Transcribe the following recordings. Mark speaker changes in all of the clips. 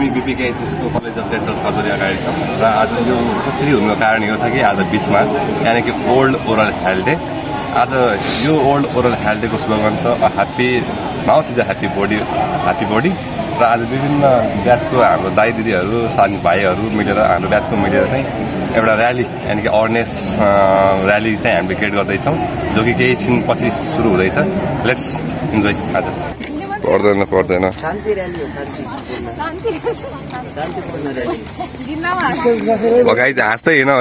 Speaker 1: हामी बीपीकेएसएसको college of dental surgery अगाडि छौँ र आज यो कसरी हुनुको कारण यो छ कि आज 20 मार्च यानि कि ओल्ड ओरल हेल्थ डे। आज यो ओल्ड ओरल हेल्थ डेको स्लोगन छ happy mouth is a happy body र आज विभिन्न ब्याचको हाम्रो दाइ दिदीहरू सानी भाइहरू मिलेर हाम्रो ब्याचको मिलेर चाहिँ एउटा र्याली यानि कि अवेरनेस र्याली चाहिँ हामीले क्रिएट गर्दैछौँ जो कि केही छिनपछि सुरु हुँदैछ। Let's enjoy. आज पर्दैन लगाइ हाँस्दै होइन है।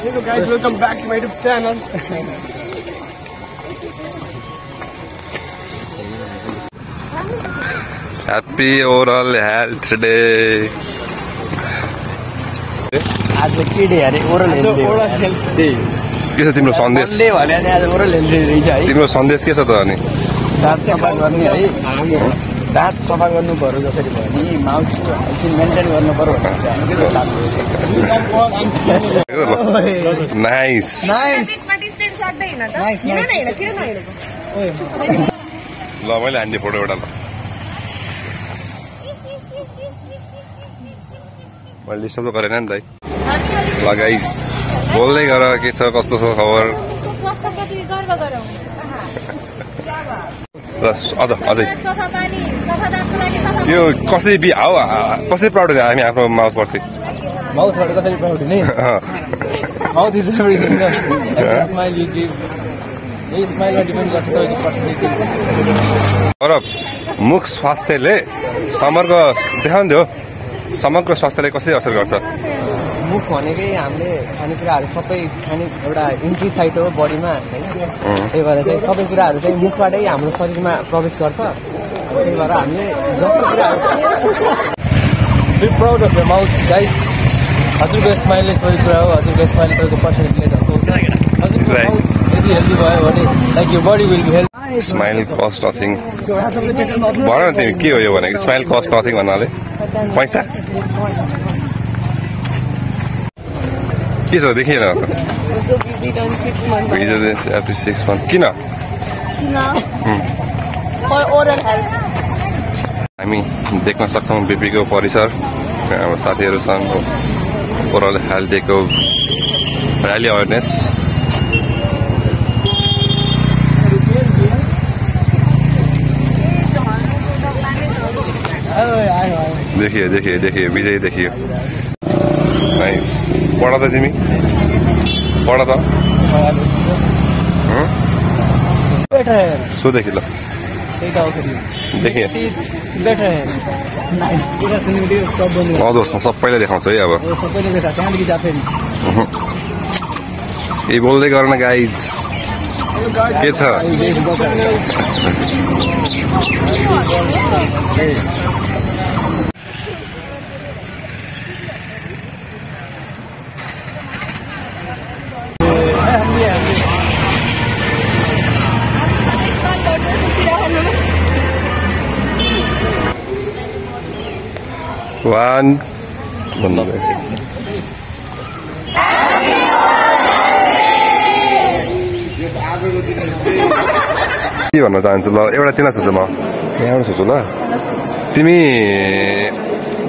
Speaker 2: Hello guys, welcome back to my YouTube channel.
Speaker 1: Happy Oral Health Day.
Speaker 2: आज के डे अरे ओरल हेल्थ डे
Speaker 1: के छ तिम्रो सन्देश?
Speaker 2: डे भने नि आज ओरल हेल्थ डे रहेछ है।
Speaker 1: तिम्रो सन्देश के छ त अनि?
Speaker 2: दाँत सफा गर्ने है। दाँत सफा गर्नु पर्यो जसरी भयो नि माउथ मेन्टेन गर्नु पर्यो
Speaker 1: नाइस ल मैले हान्ने फोटो एउटा मैले डिस्टर्ब त गरेन नि त है। ल गाइस बोल्दै गर के छ कस्तो छ खबर? अझै यो कसरी कसरी प्राउड हुने हामी आफ्नो माउथ प्रति?
Speaker 2: माउथबाट कसरी प्राउड हुने? Mouth is everything. Smile you give यही स्माइलमा डिपेन्ड गर्छ तपाईँको पर्सनालिटी।
Speaker 1: तर मुख स्वास्थ्यले समग्र स्वास्थ्यलाई कसरी असर गर्छ?
Speaker 2: मुख भनेकै हामीले खानेकुराहरू सबै एउटा इन्ट्री साइट हो बडीमा होइन। त्यही भएर चाहिँ सबै कुराहरू चाहिँ मुखबाटै हाम्रो शरीरमा प्रवेश गर्छ। त्यही भएर हामीले जस्तो कुराहरू be proud of the mouth guys. हजुरको स्माइलले सबै कुरा हो। हजुरको स्माइल तपाईँको पर्सनालिटीले झल्काउँछ। हजुरको माउथ यदि हेल्दी भयो भने लाइक यो body will be healthy.
Speaker 1: Smile cost nothing भन न तिमी के हो यो भनेको? स्माइल कस्ट नथिङ भन्नाले पैसा के छ देखिएन एभ्री 6 months किन? हामी देख्न सक्छौँ बीपीको परिसर हाम्रो साथीहरू छन्। ओरल हेल्थ डेको र्याली अवेरनेस देखिए विजय देखियो। नाइस। पढ त तिमी पढ त सो देखि ल देखिए सबैलाई देखाउँछ है। अब यही बोल्दै गर न गाइज के छ? One. के भन्न चाहन्छु ल एउटा तिमीलाई सोध्छु म यहाँबाट सोध्छु ल। तिमी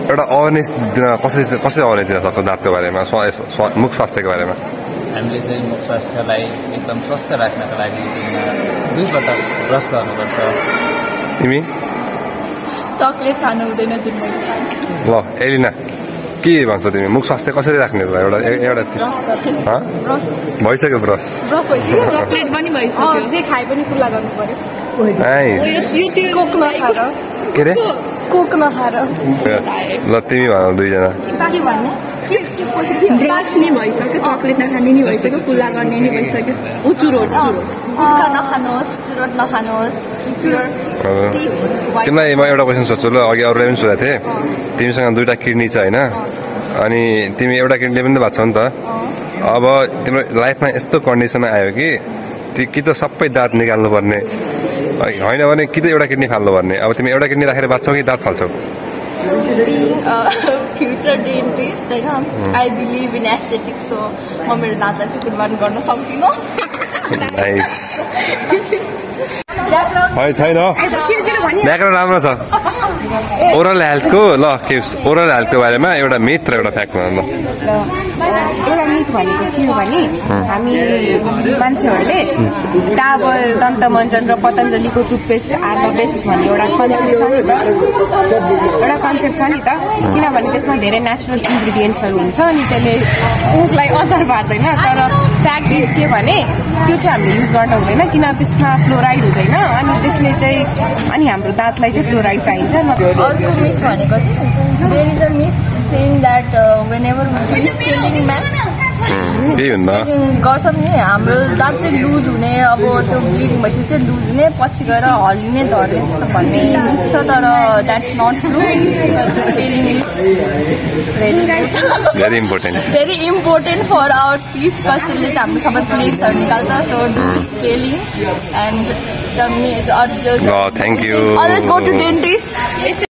Speaker 1: एउटा अवेरनेस दिन कसरी अवेरनेस दिन सक्छौ दाँतको बारेमा मुख स्वास्थ्यको बारेमा?
Speaker 3: हामीले चाहिँ मुख स्वास्थ्यलाई एकदम स्वस्थ राख्नको लागि 2 पटक ब्रस गर्नुपर्छ।
Speaker 1: तिमी
Speaker 4: चकलेट खानु हुँदैन जिम्मा।
Speaker 1: ल एलिना के भन्छौ तिमी मुख स्वास्थ्य कसरी राख्ने? एउटा भइसक्यो ब्रस
Speaker 4: भइसक्यो चकलेट पनि भइसक्यो जे खाए पनि कुल्ला गर्नु पर्यो। कोकमा खाएर
Speaker 1: के रे
Speaker 4: कोकमा खाएर
Speaker 1: ल तिमी भन दुईजना
Speaker 4: के भन्ने ब्रस नि भइसक्यो चकलेट नखाने नि भइसक्यो कुल्ला गर्ने नि भइसक्यो। चुरोट गुटखा नखानुहोस् चुरोट नखानुहोस्।
Speaker 1: तिमीलाई म एउटा क्वेसन सोध्छु ल। अघि अरूलाई पनि सोधेको थिएँ तिमीसँग 2टा किडनी छ होइन अनि तिमी एउटा किडनी पनि त भएको छ नि त। अब तिम्रो लाइफमा यस्तो कन्डिसन आयो कि कि त सबै दाँत निकाल्नु पर्ने होइन भने कि त एउटा किडनी फाल्नु पर्ने। अब तिमी एउटा किडनी राखेर बाँच्छौ कि दाँत फाल्छौ?
Speaker 4: also being a future dentist, होइन I believe in aesthetics, so म मेरो दाँतलाई चाहिँ कुर्बान गर्न सक्दिनँ।
Speaker 1: नाइस छैन ब्याकग्राउन्ड राम्रो छ ओरल हेल्थको ल के ओरल हेल्थको बारेमा एउटा मिथ र एउटा फ्याक्ट भन ल
Speaker 5: एउटा मिथ भनेको के हो भने हामी मान्छेहरूले डाबर दन्तमञ्जन र पतञ्जलीको टुथपेस्ट आर द बेस्ट भन्ने एउटा कन्सेप्ट छ नि त किनभने त्यसमा धेरै नेचुरल इन्ग्रिडियन्ट्सहरू हुन्छ अनि त्यसले मुखलाई असर पार्दैन तर फ्याक्ट इज के भने त्यो चाहिँ हामीले युज गर्न हुँदैन किन त्यसमा फ्लोराइड हुँदैन अनि त्यसले चाहिँ अनि हाम्रो दाँतलाई चाहिँ फ्लोराइड चाहिन्छ।
Speaker 4: अर्को मिथ भनेको चाहिँ there is a myth saying that whenever we scaling गर्छौँ नि हाम्रो दाँत चाहिँ लुज हुने अब त्यो ब्लिडिङ भएपछि चाहिँ लुज हुने पछि गएर हल्लिने झर्ने त्यस्तो भन्ने मिथ छ तर that's not true scaling is very important for our teeth because त्यसले चाहिँ हाम्रो सबै प्लेट्सहरू निकाल्छ so do scaling and thank you always go to dentist.